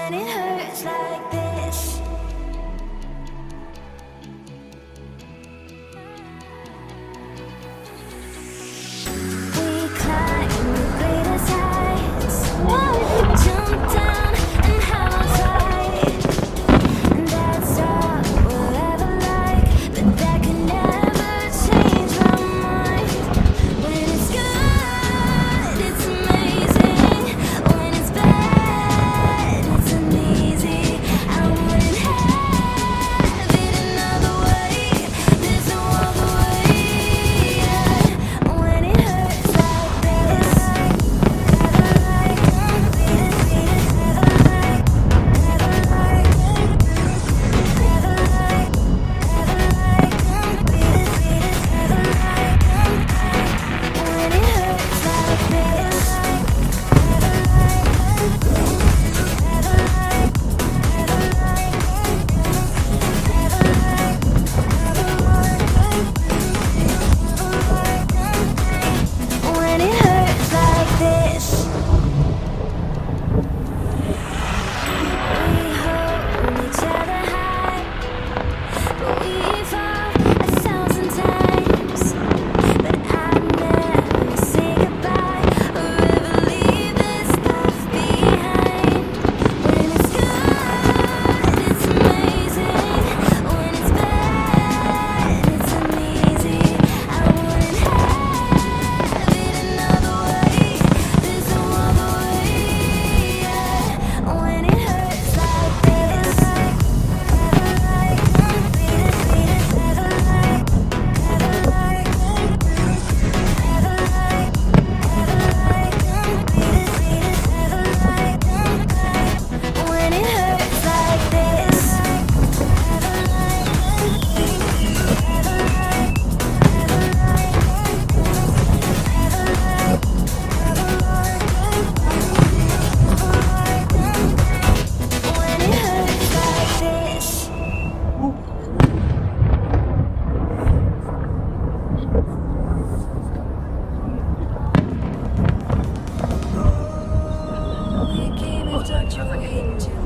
when it hurts like this. We climb the greatest heights, jump down and have a fight. That's all we'll ever like, but that can never change my mind. When it's good, it's amazing. When it's bad, it's uneasy. I wouldn't have it another way. There's no other way. When it hurts like this. When it hurts like this. When it hurts like this. We hold each other high, but we fall 1,000 times. But I never say goodbye or ever leave this stuff behind. When it's good, it's amazing. When it's bad, it's uneasy. I wouldn't have it another way. There's no other way. When it hurts like this. When it hurts like this. When it hurts like this. We came into